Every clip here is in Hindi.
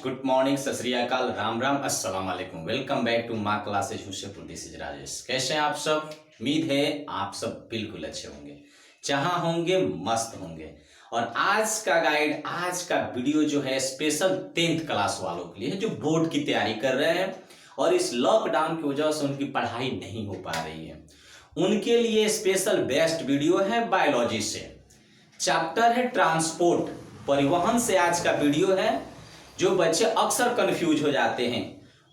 गुड मॉर्निंग, सत श्री अकाल, राम राम, अस्सलाम वालेकुम। Welcome back to Maa classes Hushepur. This is Rajesh. कैसे हैं आप सब? उम्मीद है आप सब बिल्कुल अच्छे होंगे, जहां होंगे मस्त होंगे। और आज का गाइड, आज का वीडियो जो है स्पेशल 10th क्लास वालों के लिए है, जो बोर्ड की तैयारी कर रहे हैं और इस लॉकडाउन की वजह से उनकी पढ़ाई नहीं हो पा रही है। उनके लिए स्पेशल बेस्ट वीडियो है बायोलॉजी से। चैप्टर है ट्रांसपोर्ट, परिवहन से आज का वीडियो है। जो बच्चे अक्सर कंफ्यूज हो जाते हैं,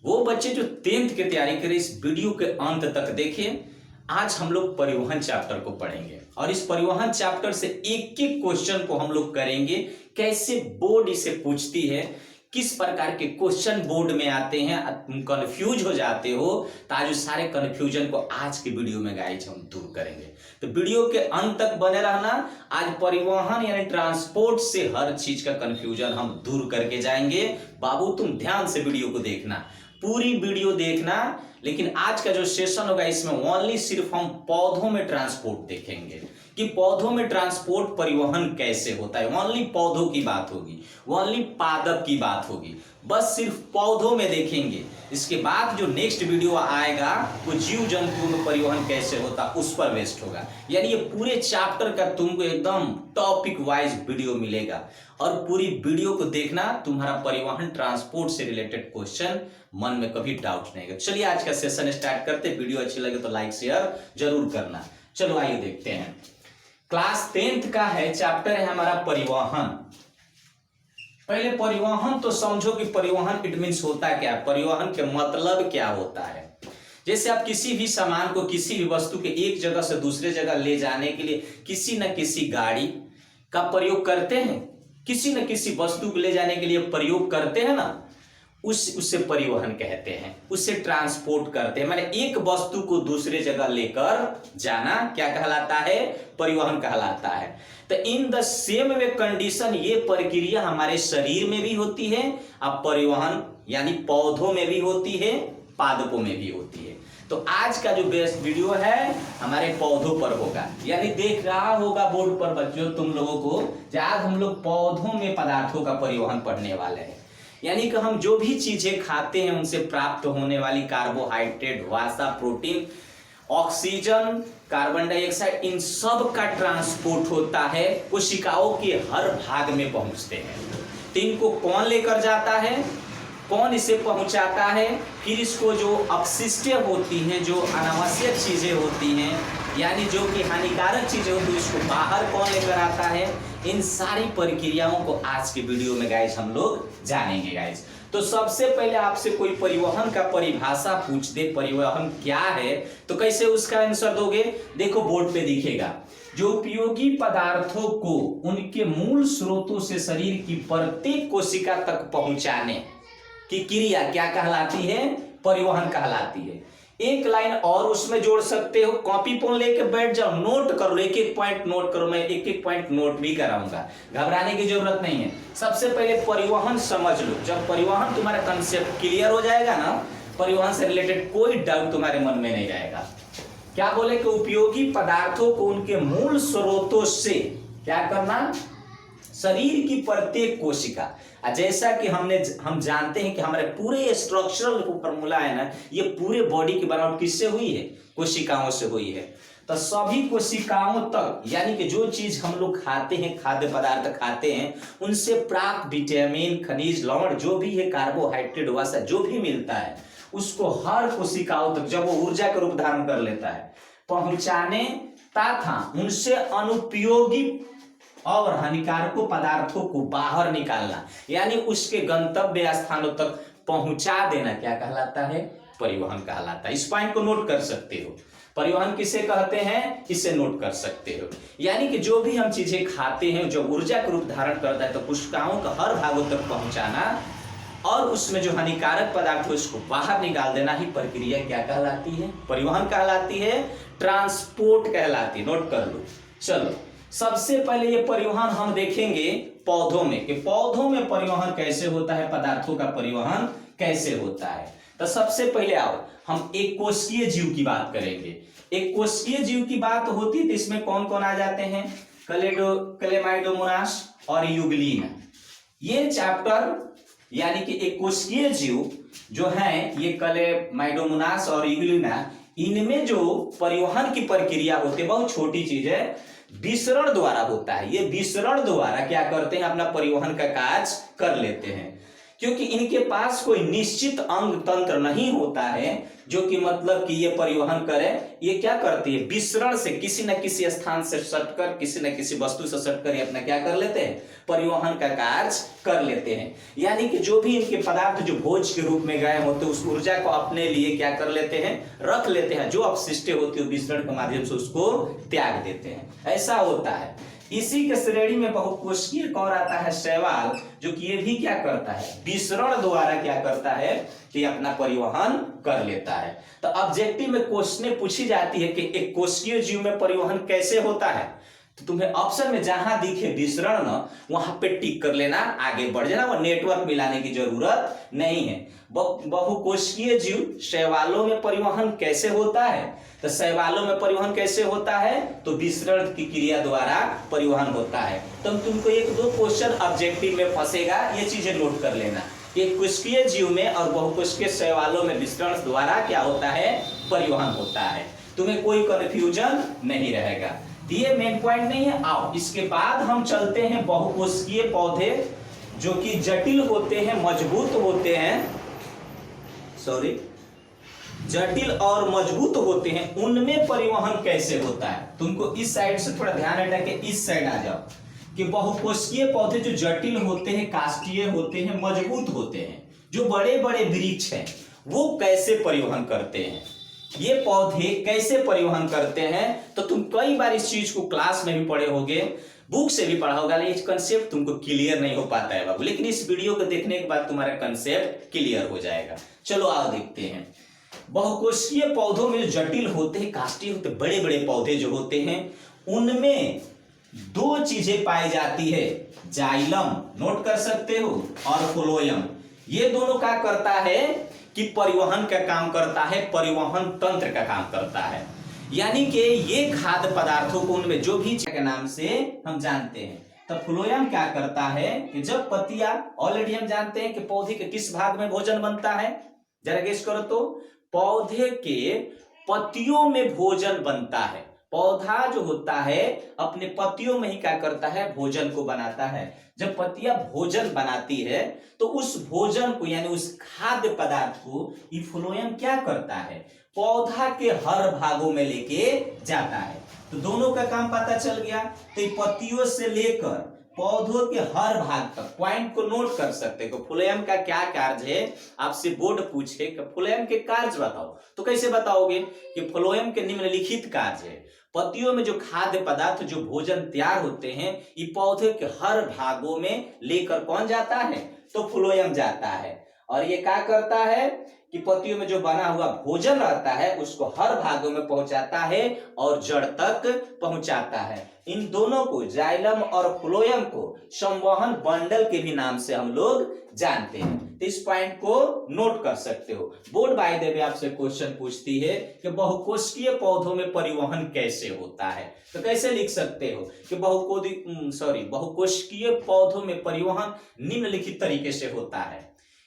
वो बच्चे जो 10th की तैयारी करें, इस वीडियो के अंत तक देखिए। आज हम लोग परिवहन चैप्टर को पढ़ेंगे और इस परिवहन चैप्टर से एक एक क्वेश्चन को हम लोग करेंगे, कैसे बोर्ड इसे पूछती है, किस प्रकार के क्वेश्चन बोर्ड में आते हैं। तुम कंफ्यूज हो जाते हो तो आज उस सारे कंफ्यूजन को आज की वीडियो में गाइस हम दूर करेंगे। तो वीडियो के अंत तक बने रहना। आज परिवहन यानी ट्रांसपोर्ट से हर चीज का कंफ्यूजन हम दूर करके जाएंगे। बाबू तुम ध्यान से वीडियो को देखना, पूरी वीडियो देखना। लेकिन आज का जो सेशन होगा इसमें ओनली सिर्फ हम पौधों में ट्रांसपोर्ट देखेंगे कि पौधों में ट्रांसपोर्ट परिवहन कैसे होता है। ओनली पौधों की बात होगी, ओनली पादप की बात होगी, बस सिर्फ पौधों में देखेंगे। इसके बाद जो नेक्स्ट वीडियो आएगा वो जीव जंतुओं में परिवहन कैसे होता उस पर बेस्ड होगा। यानी ये पूरे चैप्टर का तुमको एकदम टॉपिक वाइज वीडियो मिलेगा और पूरी वीडियो को देखना। तुम्हारा परिवहन ट्रांसपोर्ट से रिलेटेड क्वेश्चन मन में कभी डाउट नहीं है। चलिए आज का सेशन स्टार्ट करते। वीडियो अच्छी लगे तो लाइक शेयर जरूर करना। चलो आइए देखते हैं। क्लास 10th का है, चैप्टर है हमारा परिवहन। पहले परिवहन तो समझो कि परिवहन इट मीन्स होता क्या है, परिवहन के मतलब क्या होता है। जैसे आप किसी भी सामान को, किसी भी वस्तु के एक जगह से दूसरे जगह ले जाने के लिए किसी न किसी गाड़ी का प्रयोग करते हैं, किसी न किसी वस्तु को ले जाने के लिए प्रयोग करते हैं ना, उससे परिवहन कहते हैं, उससे ट्रांसपोर्ट करते हैं। माने एक वस्तु को दूसरे जगह लेकर जाना क्या कहलाता है? परिवहन कहलाता है। तो in the same way condition ये प्रक्रिया हमारे शरीर में भी होती है, अब परिवहन यानी पौधों में भी होती है, पादपों में भी होती है। तो आज का जो बेस्ट वीडियो है हमारे पौधों पर होगा। यानी देख रहा होगा बोर्ड पर बच्चों तुम लोगों को, आज हम लोग पौधों में पदार्थों का परिवहन पढ़ने वाले हैं। यानी कि हम जो भी चीजें खाते हैं उनसे प्राप्त होने वाली कार्बोहाइड्रेट, वसा, प्रोटीन, ऑक्सीजन, कार्बन डाइऑक्साइड, इन सब का ट्रांसपोर्ट होता है, कोशिकाओं के हर भाग में पहुंचते हैं। तो इनको कौन लेकर जाता है, कौन इसे पहुंचाता है, फिर इसको जो अपशिष्ट होती हैं, जो अनावश्यक चीजें होती हैं, यानी जो कि हानिकारक चीजें होती है, उसको बाहर कौन लेकर आता है, इन सारी प्रक्रियाओं को आज के वीडियो में गाइस हम लोग जानेंगे गाइस। तो सबसे पहले आपसे कोई परिवहन का परिभाषा पूछ दे, परिवहन क्या है, तो कैसे उसका आंसर दोगे? देखो बोर्ड पे दिखेगा, जो उपयोगी पदार्थों को उनके मूल स्रोतों से शरीर की प्रत्येक कोशिका तक पहुंचाने की क्रिया क्या कहलाती है? परिवहन कहलाती है। एक लाइन और उसमें जोड़ सकते हो, कॉपी पेन लेके बैठ जाओ, नोट करो, एक एक पॉइंट नोट करो। मैं एक एक पॉइंट नोट भी कराऊंगा, घबराने की जरूरत नहीं है। सबसे पहले परिवहन समझ लो। जब परिवहन तुम्हारा कंसेप्ट क्लियर हो जाएगा ना, परिवहन से रिलेटेड कोई डाउट तुम्हारे मन में नहीं रहेगा। क्या बोले कि उपयोगी पदार्थों को उनके मूल स्रोतों से क्या करना? शरीर की प्रत्येक कोशिका, जैसा कि हम जानते हैं कि हमारे पूरे स्ट्रक्चरल फॉर्मूला है ना, ये पूरे बॉडी की बनावट किससे हुई है? कोशिकाओं से हुई है। तो सभी कोशिकाओं तक, यानी कि जो चीज हम लोग खाते हैं, खाद्य पदार्थ खाते हैं, उनसे प्राप्त विटामिन, खनिज, लवण, जो भी है, कार्बोहाइड्रेट, वसा, जो भी मिलता है, उसको हर कोशिकाओं तक, जब वो ऊर्जा का रूप धारण कर लेता है, पहुंचाने तथा उनसे अनुपयोगी और हानिकारक पदार्थों को बाहर निकालना, यानी उसके गंतव्य स्थानों तक पहुंचा देना क्या कहलाता है? परिवहन कहलाता है। इस पॉइंट को नोट कर सकते हो। परिवहन किसे कहते हैं, इसे नोट कर सकते हो। यानी कि जो भी हम चीजें खाते हैं, जो ऊर्जा का रूप धारण करता है, तो कोशिकाओं का हर भागों तक पहुंचाना और उसमें जो हानिकारक पदार्थ है उसको बाहर निकाल देना ही प्रक्रिया क्या कहलाती है? परिवहन कहलाती है, ट्रांसपोर्ट कहलाती है। नोट कर लो। चलो सबसे पहले ये परिवहन हम देखेंगे पौधों में, कि पौधों में परिवहन कैसे होता है, पदार्थों का परिवहन कैसे होता है। तो सबसे पहले आओ हम एक कोशिकीय जीव की बात करेंगे। एक कोशिकीय जीव की बात होती है तो इसमें कौन कौन आ जाते हैं? क्लेमाइडोमोनास और यूग्लिन। ये चैप्टर यानी कि एक कोशिकीय जीव जो है ये क्लेमाइडोमोनास और यूग्लिना, इनमें जो परिवहन की प्रक्रिया होती है बहुत छोटी चीज है, विसरण द्वारा होता है। ये विसरण द्वारा क्या करते हैं, अपना परिवहन का कार्य कर लेते हैं। क्योंकि इनके पास कोई निश्चित अंग तंत्र नहीं होता है जो कि मतलब कि ये परिवहन करे, ये क्या करती है, विसरण से किसी न किसी स्थान से सटकर, किसी न किसी वस्तु से सटकर ये अपना क्या कर लेते हैं, परिवहन का कार्य कर लेते हैं। यानी कि जो भी इनके पदार्थ जो भोज के रूप में गए होते हैं उस ऊर्जा को अपने लिए क्या कर लेते हैं, रख लेते हैं। जो अपशिष्ट होती है विसरण के माध्यम से उसको त्याग देते हैं, ऐसा होता है। इसी के श्रेणी में बहुकोशिकीय कौर आता है शैवाल, जो कि ये भी क्या करता है, विसरण द्वारा क्या करता है कि अपना परिवहन कर लेता है। तो ऑब्जेक्टिव में क्वेश्चन पूछी जाती है कि एक कोशिकीय जीव में परिवहन कैसे होता है, तो तुम्हें ऑप्शन में जहां दिखे विसरण न वहां पे टिक कर लेना, आगे बढ़ जाना, वो नेटवर्क मिलाने की जरूरत नहीं है। बहुकोशिकीय जीव शैवालों में परिवहन कैसे होता है, तो शैवालों में परिवहन कैसे होता है, तो विसरण की क्रिया द्वारा परिवहन होता है। तो तुमको एक दो क्वेश्चन ऑब्जेक्टिव में फंसेगा, ये चीजें नोट कर लेना कि कोशिकीय जीव में और बहुकोशिकीय शैवालों में विसरण द्वारा क्या होता है, परिवहन होता है। तुम्हें कोई कंफ्यूजन नहीं रहेगा। ये मेन पॉइंट नहीं है। आओ इसके बाद हम चलते हैं बहुकोशिकीय पौधे जो कि जटिल होते हैं, मजबूत होते हैं, जटिल और मजबूत होते हैं, उनमें परिवहन कैसे होता है। तुमको इस साइड से थोड़ा ध्यान हटा के इस साइड आ जाओ कि बहुकोशिकीय पौधे जो जटिल होते हैं, काष्ठीय होते हैं, मजबूत होते हैं, जो बड़े बड़े वृक्ष हैं, वो कैसे परिवहन करते हैं, ये पौधे कैसे परिवहन करते हैं। तो तुम कई बार इस चीज को क्लास में भी पढ़े होगे, बुक से भी पढ़ा होगा, लेकिन कंसेप्ट तुमको क्लियर नहीं हो पाता है बाबू। लेकिन इस वीडियो को देखने के बाद तुम्हारा कंसेप्ट क्लियर हो जाएगा। चलो आओ देखते हैं। बहुकोशिकीय पौधों में जो जटिल होते हैं, काष्ठीय होते, बड़े बड़े पौधे जो होते हैं, उनमें दो चीजें पाई जाती है, जाइलम नोट कर सकते हो और फ्लोएम। ये दोनों क्या करता है कि परिवहन का काम करता है, परिवहन तंत्र का काम करता है। यानी कि ये खाद्य पदार्थों को उनमें जो भी के नाम से हम जानते हैं। तो फ्लोएम क्या करता है कि जब पत्तियां, ऑलरेडी हम जानते हैं कि पौधे के किस भाग में भोजन बनता है, जरा गेस करो तो, पौधे के पत्तियों में भोजन बनता है। पौधा जो होता है अपने पत्तियों में ही क्या करता है, भोजन को बनाता है। जब पत्तियां भोजन बनाती है तो उस भोजन को यानी उस खाद्य पदार्थ को ये फ्लोएम क्या करता है, पौधा के हर भागों में लेके जाता है। तो दोनों का काम पता चल गया। तो पत्तियों से लेकर पौधों के हर भाग तक पॉइंट को नोट कर सकते हो। फ्लोएम का क्या कार्य है, आपसे बोर्ड पूछे कि फ्लोएम के कार्य बताओ, तो कैसे बताओगे कि फ्लोएम के निम्नलिखित कार्य है। पत्तियों में जो खाद्य पदार्थ, जो भोजन तैयार होते हैं, ये पौधे के हर भागों में लेकर कौन जाता है, तो फ्लोएम जाता है। और ये क्या करता है कि पत्तियों में जो बना हुआ भोजन रहता है उसको हर भागों में पहुंचाता है और जड़ तक पहुंचाता है। इन दोनों को, जाइलम और फ्लोएम को, संवहन बंडल के भी नाम से हम लोग जानते हैं। तो इस पॉइंट को नोट कर सकते हो। बोर्ड बाय द वे आपसे क्वेश्चन पूछती है कि बहुकोशिकीय पौधों में परिवहन कैसे होता है, तो कैसे लिख सकते हो कि बहुकोशिकीय पौधों में परिवहन निम्नलिखित तरीके से होता है।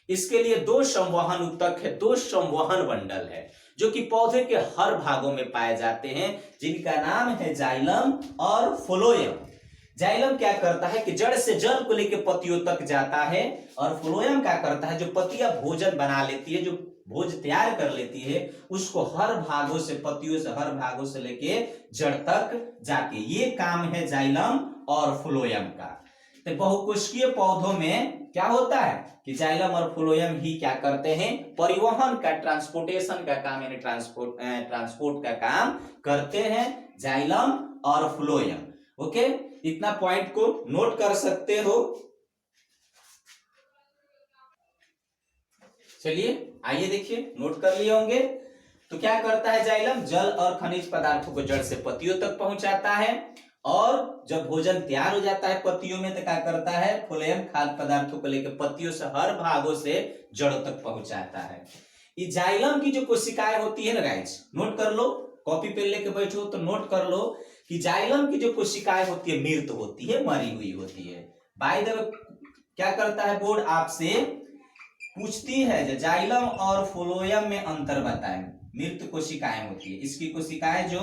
इसके लिए दो संवहन ऊतक है, दो संवहन बंडल है जो कि पौधे के हर भागों में पाए जाते हैं, जिनका नाम है जाइलम और फ्लोएम। जाइलम क्या करता है कि जड़ से जल को लेकर पत्तियों तक जाता है, और फ्लोएम क्या करता है, जो पत्तियां भोजन बना लेती है, जो भोज तैयार कर लेती है, उसको हर भागों से, पत्तियों से हर भागों से लेके जड़ तक जाती है। ये काम है जाइलम और फ्लोएम का। तो बहुकोशिकीय पौधों में क्या होता है कि जाइलम और फ्लोएम ही क्या करते हैं, परिवहन का, ट्रांसपोर्टेशन का काम, यानी ट्रांसपोर्ट का काम करते हैं, जाइलम और फ्लोएम। ओके, इतना पॉइंट को नोट कर सकते हो। चलिए आइए देखिए, नोट कर लिए होंगे। तो क्या करता है जाइलम, जल और खनिज पदार्थों को जड़ से पत्तियों तक पहुंचाता है, और जब भोजन तैयार हो जाता है पत्तियों में तो क्या करता है, फ्लोएम खाद्य पदार्थों को लेकर पत्तियों से हर भागों से जड़ों तक पहुंचाता है। ये जाइलम की जो कोशिकाएं होती है ना गाइस, नोट कर लो, कॉपी पेन लेके बैठो तो नोट कर लो कि जाइलम की जो कोशिकाएं होती है मृत होती है, मरी हुई होती है। बाय द वे क्या करता है बोर्ड आपसे पूछती है जो जाइलम और फ्लोएम में अंतर बताएं। मृत कोशिकाएं होती है, इसकी कोशिकाएं जो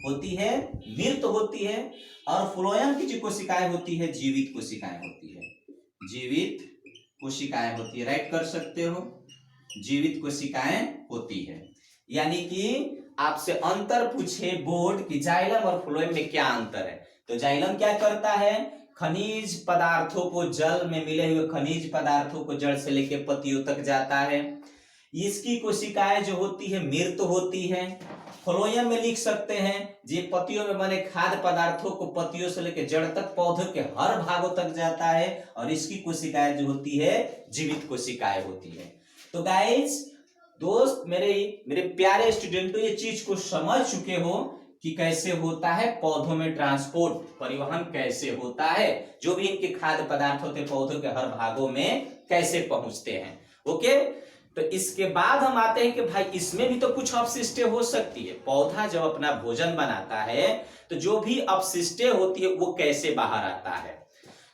होती है मृत होती है, और फ्लोएम की जो कोशिकाएं होती है जीवित कोशिकाएं होती है, जीवित कोशिकाएं होती है। राइट कर सकते हो, जीवित कोशिकाएं होती है। यानी कि आपसे अंतर पूछे बोर्ड कि जाइलम और फ्लोएम में क्या अंतर है, तो जाइलम क्या करता है, खनिज पदार्थों को, जल में मिले हुए खनिज पदार्थों को जड़ से लेकर पत्तियों तक जाता है। इसकी कोशिकाएं जो होती है मृत होती है। फ्लोएम में लिख सकते हैं ये पत्तियों में बने खाद्य पदार्थों को पत्तियों से लेकर जड़ तक, पौधों के हर भागों तक जाता है, और इसकी कोशिकाएं जो होती है जीवित कोशिकाएं होती है। तो गाइस दोस्त, मेरे प्यारे स्टूडेंटों, ये चीज को समझ चुके हो कि कैसे होता है पौधों में ट्रांसपोर्ट, परिवहन कैसे होता है, जो भी इनके खाद्य पदार्थ होते हैं पौधों के हर भागों में कैसे पहुंचते हैं। ओके, तो इसके बाद हम आते हैं कि भाई इसमें भी तो कुछ अपशिष्टें हो सकती है। पौधा जब अपना भोजन बनाता है तो जो भी अपशिष्टें होती है वो कैसे बाहर आता है,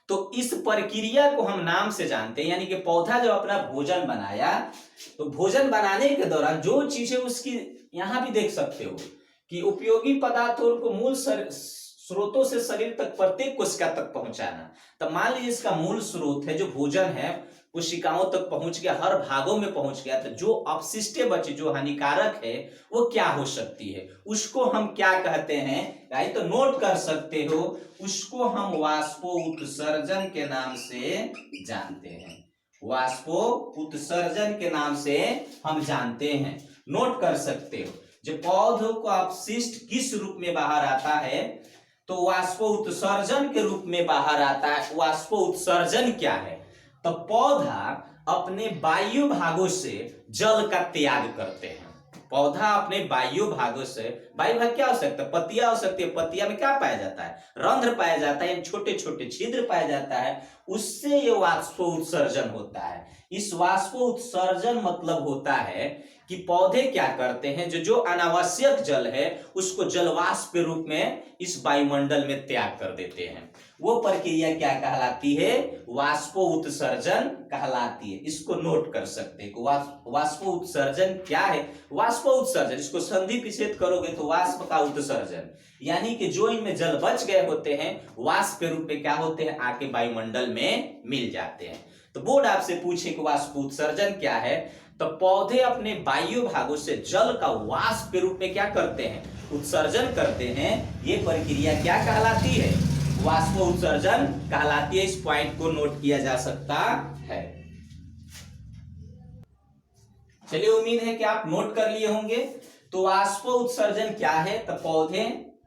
तो इस प्रक्रिया को हम नाम से जानते हैं। यानी कि पौधा जब अपना भोजन बनाया तो भोजन बनाने के दौरान जो चीजें उसकी, यहां भी देख सकते हो कि उपयोगी पदार्थों को मूल स्रोतों से शरीर तक प्रत्येक कोशिका तक पहुंचाना। तब मान लीजिए इसका मूल स्रोत है जो भोजन है, कोशिकाओं तक पहुंच गया, हर भागों में पहुंच गया, तो जो अपशिष्टें बची, जो हानिकारक है, वो क्या हो सकती है, उसको हम क्या कहते हैं भाई, तो नोट कर सकते हो, उसको हम वाष्पोत्सर्जन के नाम से जानते हैं। वाष्पोत्सर्जन के नाम से हम जानते हैं, नोट कर सकते हो। जो पौधों को अपशिष्ट किस रूप में बाहर आता है, तो वाष्पोत्सर्जन के रूप में बाहर आता है। वाष्पोत्सर्जन क्या है, तो पौधा अपने वायु भागों से जल का त्याग करते हैं। पौधा अपने वायु भागों से, वायु भाग क्या हो सकता है, पत्तियां हो सकती है, पत्तियां में क्या पाया जाता है, रंध्र पाया जाता है, छोटे छोटे छिद्र पाया जाता है, उससे ये वाष्पोत्सर्जन होता है। इस वाष्पोत्सर्जन मतलब होता है कि पौधे क्या करते हैं, जो अनावश्यक जल है उसको जलवाष्प के रूप में इस वायुमंडल में त्याग कर देते हैं। वो प्रक्रिया क्या कहलाती है, वाष्पोत्सर्जन कहलाती है। इसको नोट कर सकते हैं। वाष्पोत्सर्जन क्या है, वाष्पोत्सर्जन, इसको संधि विच्छेद करोगे तो वाष्प का उत्सर्जन, यानी कि जो इनमें जल बच गए होते हैं वाष्प के रूप में क्या होते हैं, आके वायुमंडल में मिल जाते हैं। तो बोर्ड आपसे पूछे कि वाष्पोत्सर्जन क्या है, तो पौधे अपने वायु भागों से जल का वाष्प के रूप में क्या करते हैं, उत्सर्जन करते हैं। ये प्रक्रिया क्या कहलाती है, वाष्पोत्सर्जन कहलाती है। इस पॉइंट को नोट किया जा सकता है। चलिए, उम्मीद है कि आप नोट कर लिए होंगे। तो वाष्पोत्सर्जन क्या है, तो पौधे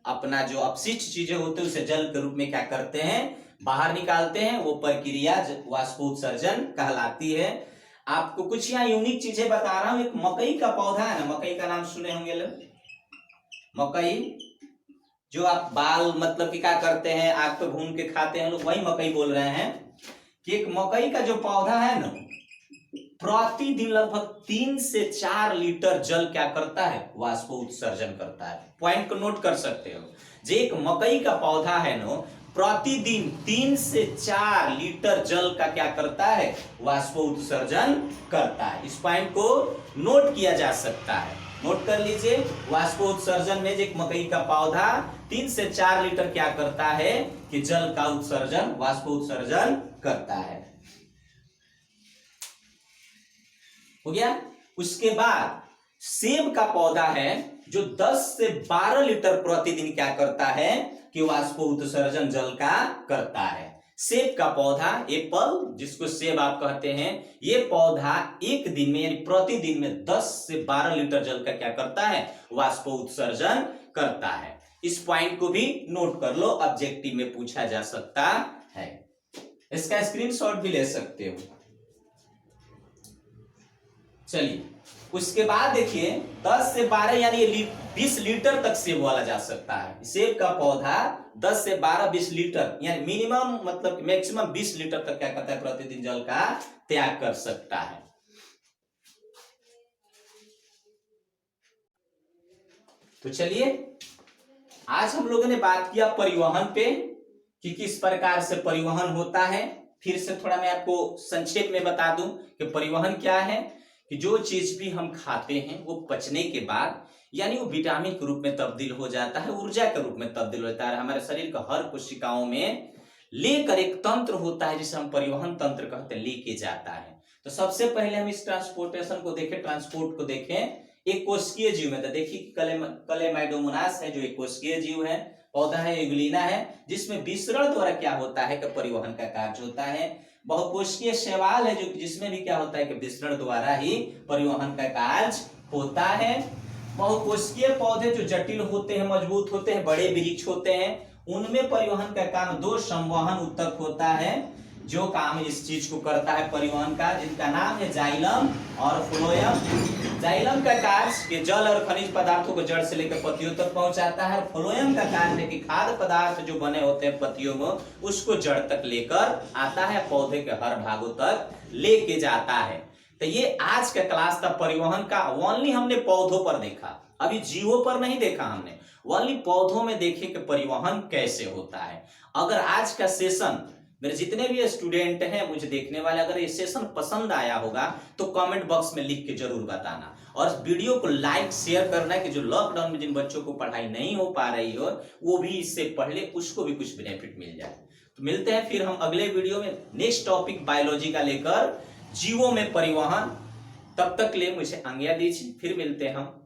अपना जो अपशिष्ट चीजें होते हैं उसे जल के रूप में क्या करते हैं, बाहर निकालते हैं। वो प्रक्रिया वाष्पोत्सर्जन कहलाती है। आपको कुछ यहाँ यूनिक चीजें बता रहा हूं। एक मकई का पौधा है ना, मकई का नाम सुने होंगे लोग, मकई जो आप बाल मतलब कि क्या करते हैं, आग पे भून के खाते हैं लोग, वही मकई बोल रहे हैं। कि एक मकई का जो पौधा है ना, प्रतिदिन लगभग 3 से 4 लीटर जल क्या करता है, वाष्पोत्सर्जन करता है। पॉइंट को नोट कर सकते हो। जो एक मकई का पौधा है ना, प्रतिदिन 3 से 4 लीटर जल का क्या करता है, वाष्पोत्सर्जन करता है। इस पॉइंट को नोट किया जा सकता है, नोट कर लीजिए। वाष्पोत्सर्जन में एक मकई का पौधा 3 से 4 लीटर क्या करता है कि जल का उत्सर्जन, वाष्पोत्सर्जन करता है। हो गया। उसके बाद सेब का पौधा है जो 10 से 12 लीटर प्रतिदिन क्या करता है कि वाष्पोत्सर्जन जल का करता है। सेब का पौधा, एप्पल जिसको सेब आप कहते हैं, ये पौधा एक दिन में यानी प्रतिदिन में 10 से 12 लीटर जल का क्या करता है, वाष्पोत्सर्जन करता है। इस पॉइंट को भी नोट कर लो, ऑब्जेक्टिव में पूछा जा सकता है। इसका स्क्रीनशॉट भी ले सकते हो। चलिए, उसके बाद देखिए 10 से 12 यानी 20 लीटर तक सेब वाला जा सकता है। सेब का पौधा 10 से 12-20 लीटर यानी मिनिमम मतलब मैक्सिमम 20 लीटर तक क्या करता है, प्रतिदिन जल का त्याग कर सकता है। तो चलिए, आज हम लोगों ने बात किया परिवहन पे कि किस प्रकार से परिवहन होता है। फिर से थोड़ा मैं आपको संक्षेप में बता दूं कि परिवहन क्या है। कि जो चीज भी हम खाते हैं वो पचने के बाद यानी वो विटामिन के रूप में तब्दील हो जाता है, ऊर्जा के रूप में तब्दील होता है, हमारे शरीर का हर कोशिकाओं में लेकर एक तंत्र होता है जिसे हम परिवहन तंत्र कहते हैं, लेके जाता है। तो सबसे पहले हम इस ट्रांसपोर्टेशन को देखें, ट्रांसपोर्ट को देखें। एक कोशिकीय जीव में तो देखिए कलेमाइडोमोनास है जो एक कोशिकीय जीव है, पौधा है यूग्लिना है, जिसमें विसरण द्वारा क्या होता है कि परिवहन का कार्य होता है। बहुकोशिकीय शैवाल है जो जिसमें भी क्या होता है कि विसरण द्वारा ही परिवहन का कार्य होता है। बहुकोशिकीय पौधे जो जटिल होते हैं, मजबूत होते हैं, बड़े वृक्ष होते हैं, उनमें परिवहन का काम दो संवहन ऊतक होता है जो काम इस चीज को करता है परिवहन का, जिनका नाम है जाइलम और फ्लोएम। जाइलम का कार्य ये जल और खनिज पदार्थों को जड़ से लेकर पत्तियों तक पहुंचाता है, और फ्लोएम का कार्य है कि खाद्य पदार्थ जो बने होते हैं पत्तियों में उसको जड़ तक लेकर आता है, पौधे के हर भागों तक लेके जाता है। तो ये आज का क्लास था परिवहन का। ओनली हमने पौधों पर देखा, अभी जीवों पर नहीं देखा हमने, ओनली पौधों में देखे कि परिवहन कैसे होता है। अगर आज का सेशन मेरे जितने भी स्टूडेंट हैं मुझे देखने वाले, अगर ये सेशन पसंद आया होगा तो कमेंट बॉक्स में लिख के जरूर बताना, और वीडियो को लाइक शेयर करना कि जो लॉकडाउन में जिन बच्चों को पढ़ाई नहीं हो पा रही हो वो भी इससे पढ़ ले, उसको भी कुछ बेनिफिट मिल जाए। तो मिलते हैं फिर हम अगले वीडियो में नेक्स्ट टॉपिक बायोलॉजी का लेकर, जीवों में परिवहन। तब तक ले मुझे आज्ञा दीजिए, फिर मिलते हैं हम